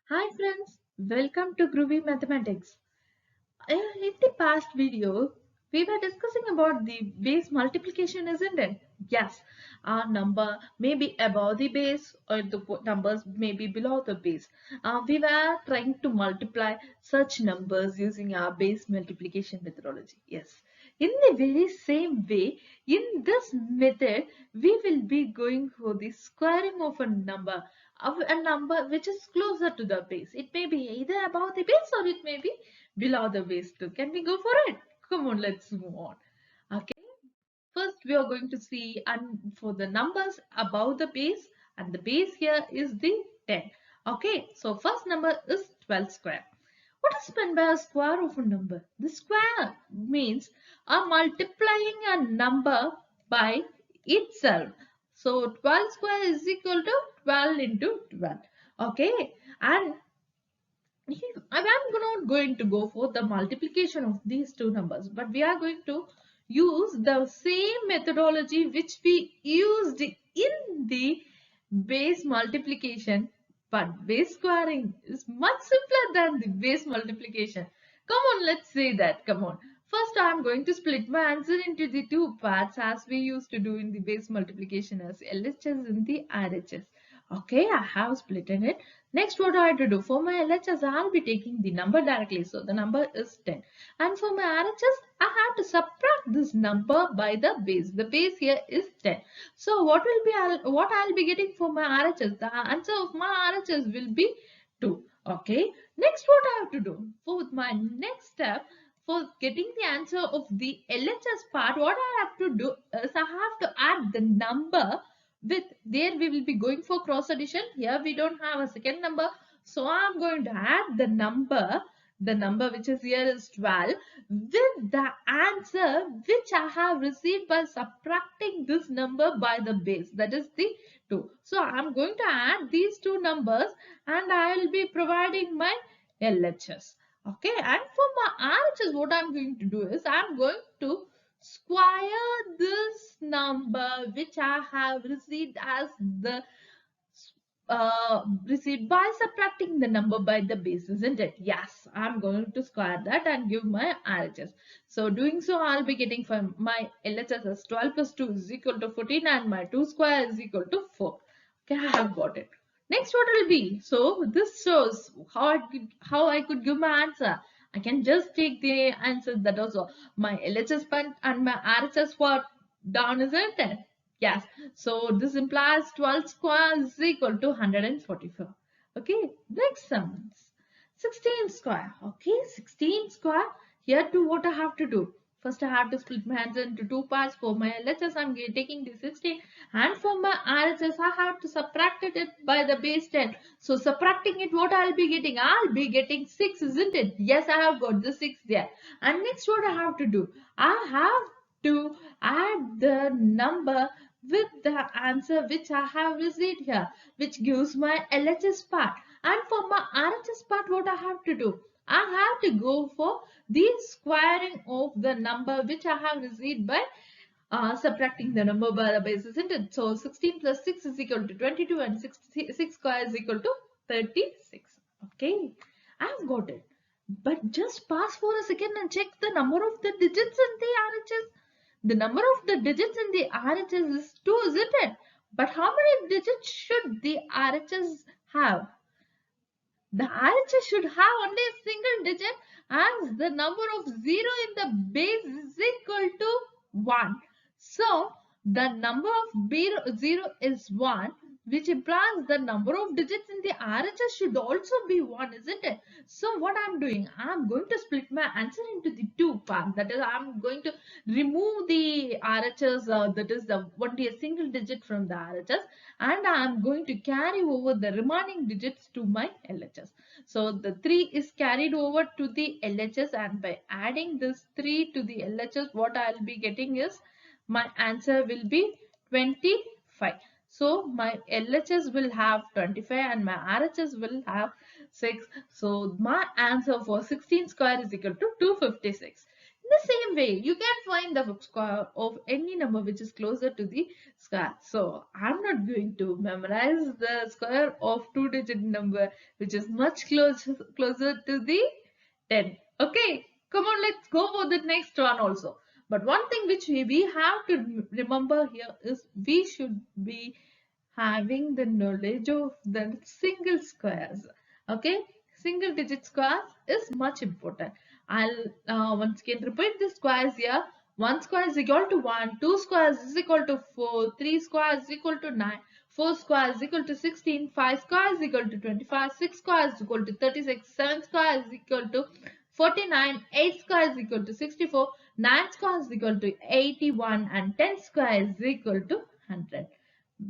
Hi friends, welcome to Groovy Mathematics. In the past video, we were discussing about the base multiplication, isn't it? Yes, our number may be above the base or the numbers may be below the base. We were trying to multiply such numbers using our base multiplication methodology. Yes, in the very same way, in this method, we will be going for the squaring of a number which is closer to the base. It may be either above the base or it may be below the base too. Can we go for it? Come on, let's move on. Okay. First, we are going to see for the numbers above the base, and the base here is the 10. Okay. So first number is 12 square. What is meant by a square of a number? The square means multiplying a number by itself. So 12 square is equal to 12 into 12. Okay. And I'm not going to go for the multiplication of these two numbers, but we are going to use the same methodology which we used in the base multiplication, but base squaring is much simpler than the base multiplication. Come on, let's say that. Come on. First, I'm going to split my answer into the two parts as we used to do in the base multiplication as LHS and the RHS. Okay, I have split in it. Next, what I have to do for my LHS, I'll be taking the number directly. So the number is 10. And for my RHS, I have to subtract this number by the base. The base here is 10. So what I'll be getting for my RHS? The answer of my RHS will be 2. Okay. Next, what I have to do for my next step for getting the answer of the LHS part, what I have to do is I have to add the number with there we will be going for cross addition. Here we don't have a second number, so I'm going to add the number which is here is 12 with the answer which I have received by subtracting this number by the base, that is the 2. So I'm going to add these two numbers and I will be providing my LHS. Okay, and for my RHS, what I'm going to do is I'm going to square this number which I have received as the received by subtracting the number by the base, isn't it? Yes, I'm going to square that and give my RHS. So doing so, I'll be getting from my LHS as 12 plus 2 is equal to 14 and my 2 square is equal to 4. Okay, I have got it. Next, what will be? So this shows how I could give my answer. I can just take the answer that also my LHS and my RHS for down, isn't it? Yes. So this implies 12 square is equal to 144. Okay. Next sum. 16 square. Okay. 16 square. Here too what I have to do. First I have to split my answer into two parts. For my LHS I'm taking the 16 and for my RHS I have to subtract it by the base 10. So subtracting it, what I'll be getting? I'll be getting 6, isn't it? Yes, I have got the 6 there. And next what I have to do? I have to add the number with the answer which I have received here, which gives my LHS part. And for my RHS part, what I have to do? I have to go for the squaring of the number which I have received by subtracting the number by the base, isn't it? So 16 plus 6 is equal to 22 and 6 square is equal to 36. Okay, I've got it. But just pause for a second and check the number of the digits in the RHS. The number of the digits in the RHS is 2, isn't it? But how many digits should the RHS have? The RHS should have only a single digit as the number of 0 in the base is equal to 1. So, the number of 0 is 1, which implies the number of digits in the RHS should also be 1, isn't it? So, what I'm doing, I'm going to split my answer into the two parts. That is, I'm going to remove the RHS, that is the only a single digit from the RHS, and I'm going to carry over the remaining digits to my LHS. So the 3 is carried over to the LHS, and by adding this 3 to the LHS, what I'll be getting is my answer will be 25. So my LHS will have 25 and my RHS will have 6. So my answer for 16 square is equal to 256. The same way, you can find the square of any number which is closer to the square. So I'm not going to memorize the square of two-digit number which is much closer to the 10. Okay, come on, let's go for the next one also. But one thing which we have to remember here is we should be having the knowledge of the single squares. Okay, single digit squares is much important. I'll once again repeat the squares here. 1 square is equal to 1, 2 squares is equal to 4, 3 squares is equal to 9, 4 squares is equal to 16, 5 squares is equal to 25, 6 squares is equal to 36, 7 squares is equal to 49, 8 squares is equal to 64, 9 squares is equal to 81, and 10 squares is equal to 100.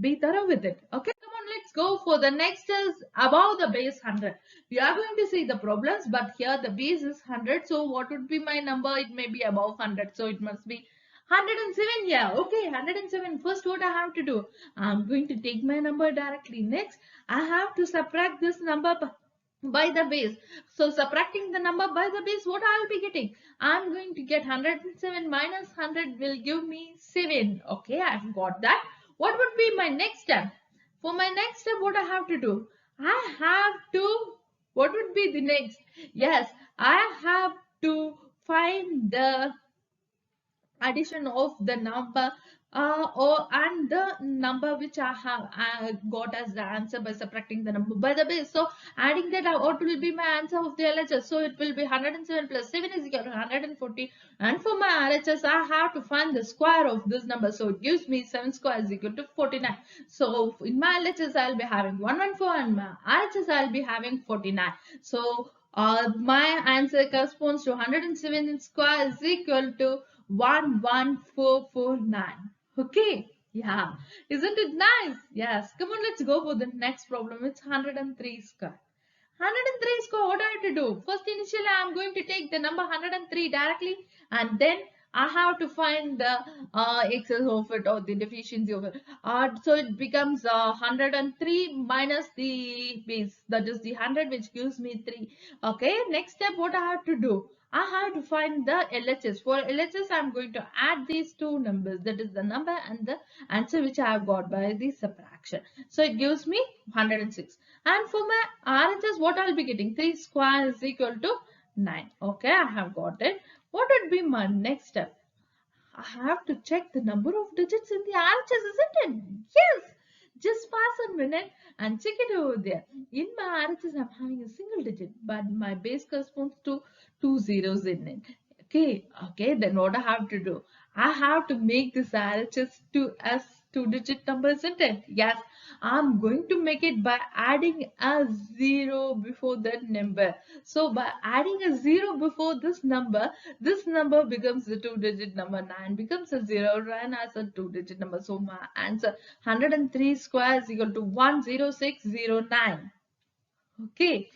Be thorough with it. Okay, come on, let's go for the next is above the base 100. We are going to see the problems, but here the base is 100. So what would be my number? It may be above 100. So it must be 107. Yeah, okay, 107. First, what I have to do? I'm going to take my number directly. Next, I have to subtract this number by the base. So subtracting the number by the base, what I'll be getting? I'm going to get 107 minus 100 will give me 7. Okay, I've got that. What would be my next step? For my next step, what I have to do? I have to, what would be the next? Yes, I have to find the addition of the number and the number which I got as the answer by subtracting the number by the base. So adding that out, what will be my answer of the LHS? So it will be 107 plus 7 is equal to 140. And for my RHS, I have to find the square of this number. So it gives me 7 square is equal to 49. So in my LHS, I'll be having 114 and my RHS, I'll be having 49. So my answer corresponds to 107 square is equal to 11449. Okay, yeah, isn't it nice? Yes, come on, let's go for the next problem. It's 103 square. 103 square, what do I have to do? First, initially, I'm going to take the number 103 directly, and then I have to find the excess of it or the deficiency of it. So it becomes 103 minus the base, that is the 100, which gives me 3. Okay, next step, what I have to do? I have to find the LHS. For LHS, I'm going to add these two numbers, that is the number and the answer which I have got by the subtraction. So it gives me 106. And for my RHS, what I'll be getting? 3 square is equal to 9. Okay, I have got it. What would be my next step? I have to check the number of digits in the RHS, isn't it? Yes. Just pass a minute and check it over there. In my RHS, I'm having a single digit, but my base corresponds to 2 zeros in it. Okay, then what I have to do? I have to make this RHS to as two-digit number, isn't it? Yes, I'm going to make it by adding a 0 before that number. So by adding a 0 before this number becomes a two-digit number. 9 becomes a 0, and as a two-digit number. So my answer 103 square is equal to 10609. Okay,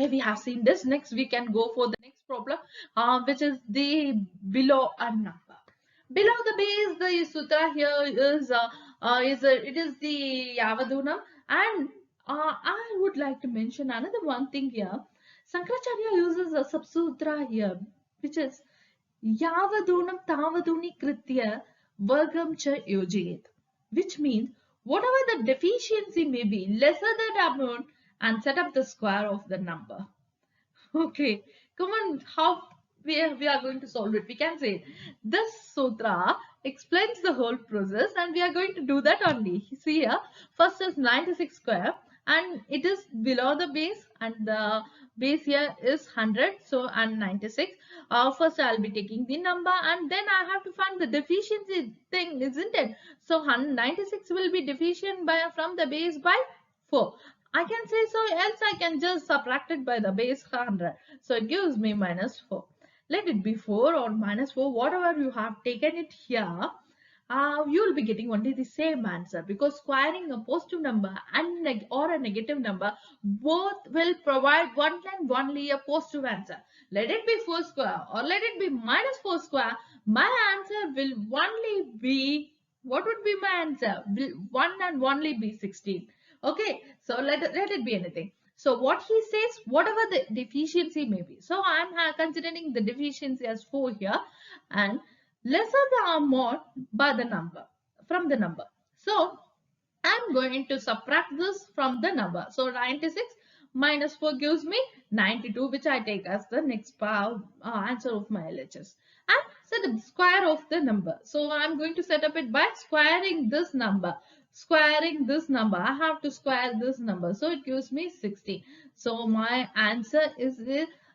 we have seen this. Next, we can go for the next problem, which is the below a number. Below the base, the sutra here it is the Yavadunam, and I would like to mention another one thing here. Sankaracharya uses a subsutra here, which is Yavadunam Tavaduni Kritya Vargam Cha Yojayet, which means whatever the deficiency may be, lesser that amount, and set up the square of the number. Okay, come on, how we are going to solve it? We can say this sutra explains the whole process, and we are going to do that only. See here, first is 96 square, and it is below the base, and the base here is 100, so and 96. First I'll be taking the number, and then I have to find the deficiency thing, isn't it? So 96 will be deficient by from the base by 4. I can say so, else I can just subtract it by the base 100. So it gives me minus 4. Let it be 4 or minus 4, whatever you have taken it here, you will be getting only the same answer, because squaring a positive number and or a negative number, both will provide one and only a positive answer. Let it be 4 square or let it be minus 4 square, my answer will only be, what would be my answer? Will one and only be 16. Okay, so let it be anything. So what he says, whatever the deficiency may be. So I'm considering the deficiency as 4 here, and lesser the amount by the number, from the number. So I'm going to subtract this from the number. So 96 minus 4 gives me 92, which I take as the next answer of my LHS. And set up the square of the number. So I'm going to set up it by squaring this number. Squaring this number. I have to square this number. So it gives me 60. So my answer is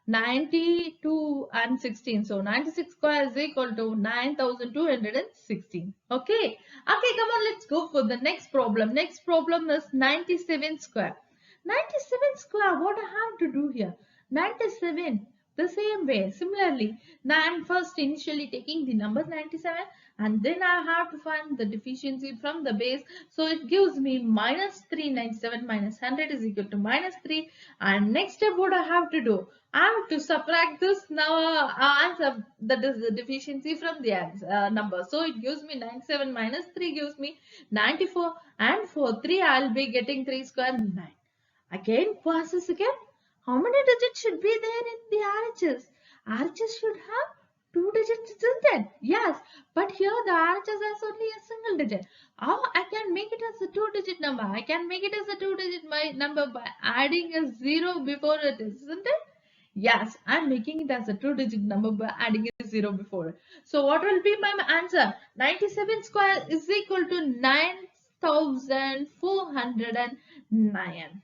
92 and 16. So 96 square is equal to 9216. Okay. Okay, come on, let's go for the next problem. Next problem is 97 square. 97 square, what I have to do here? 97, the same way. Similarly, I'm first initially taking the number 97 and then I have to find the deficiency from the base. So it gives me minus 397 minus 100 is equal to minus 3. And next step, what I have to do? I have to subtract this now answer, that is the deficiency, from the answer, number. So it gives me 97 minus 3 gives me 94, and for 3 I'll be getting 3 square 9. Again, process again. How many digits should be there in the RHS? RHS should have 2 digits, isn't it? Yes, but here the RHS has only a single digit. How I can make it as a 2-digit number? I can make it as a 2-digit number by adding a 0 before it, isn't it? Yes, I'm making it as a 2-digit number by adding a 0 before it. So what will be my answer? 97 square is equal to 9409.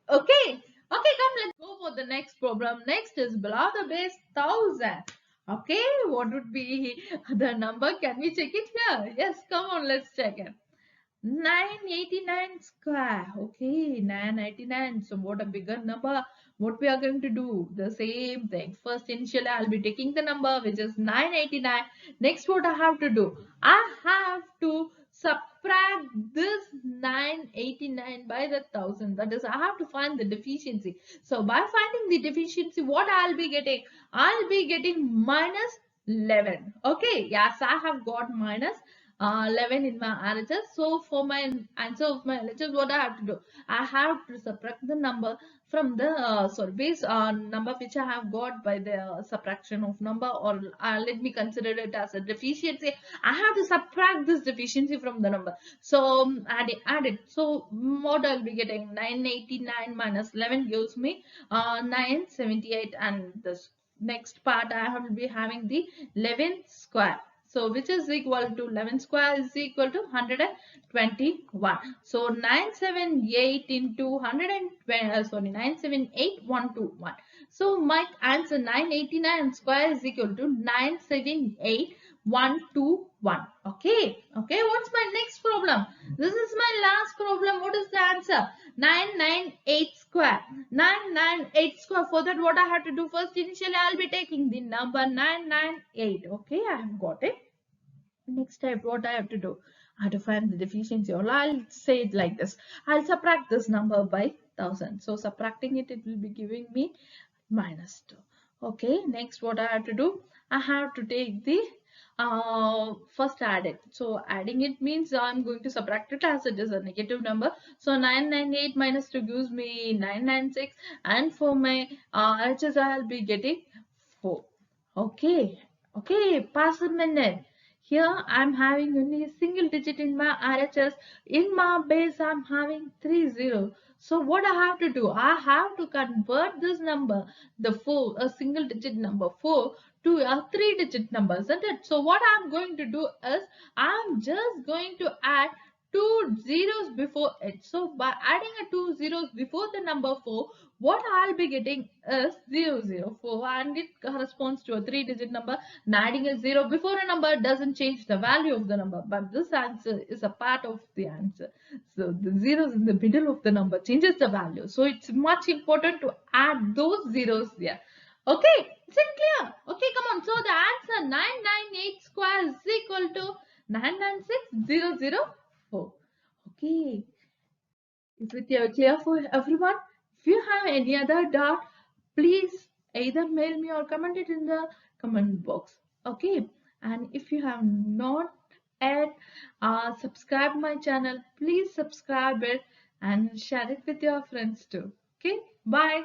Okay. Okay, come, let's go for the next problem. Next is below the base 1000. Okay, what would be the number? Can we check it here? Yes, come on, let's check it. 989 square. Okay, 989. So what a bigger number. What we are going to do? The same thing. First, initially, I'll be taking the number, which is 989. Next, what I have to do? I have to subtract this 989 by the 1000. That is, I have to find the deficiency. So by finding the deficiency, what I'll be getting? I'll be getting minus 11. Okay, yes, I have got minus 11 in my RHS. So for my answer of my LHS, what I have to do? I have to subtract the number from the base number which I have got by the subtraction of number, or let me consider it as a deficiency. I have to subtract this deficiency from the number. So add it. So what I'll be getting? 989 minus 11 gives me 978, and this next part I will be having the 11 square. So which is equal to 11 square is equal to 121. So 978 into 120, 978121. So my answer 989 square is equal to 978121. Okay. Okay. What's my next problem? This is my last problem. What is the answer? 998 square. 998 square. For that, what I have to do? First, initially, I'll be taking the number 998. Okay, I have got it. Next step, what I have to do? I have to find the deficiency, or I'll say it like this. I'll subtract this number by 1000. So subtracting it, it will be giving me minus 2. Okay, next what I have to do? I have to take the first add it. So adding it means I'm going to subtract it as it is a negative number. So 998 minus 2 gives me 996, and for my RHS I'll be getting 4. Okay. Okay, pass a minute. Here I'm having only a single digit in my RHS. In my base I'm having 30. So what I have to do? I have to convert this number, the 4, a single digit number 4, to a 3-digit number, isn't it? So what I'm going to do is I'm just going to add 2 zeros before it. So by adding a 2 zeros before the number 4, what I'll be getting is 004, and it corresponds to a 3-digit number. And adding a 0 before a number doesn't change the value of the number, but this answer is a part of the answer. So the zeros in the middle of the number changes the value. So it's much important to add those zeros there. Okay, is it clear? Okay, come on. So the answer 998 square is equal to 996004. Okay, is it clear for everyone? If you have any other doubt, please either mail me or comment it in the comment box. Okay, and if you have not yet subscribed my channel, please subscribe it and share it with your friends too. Okay. Bye.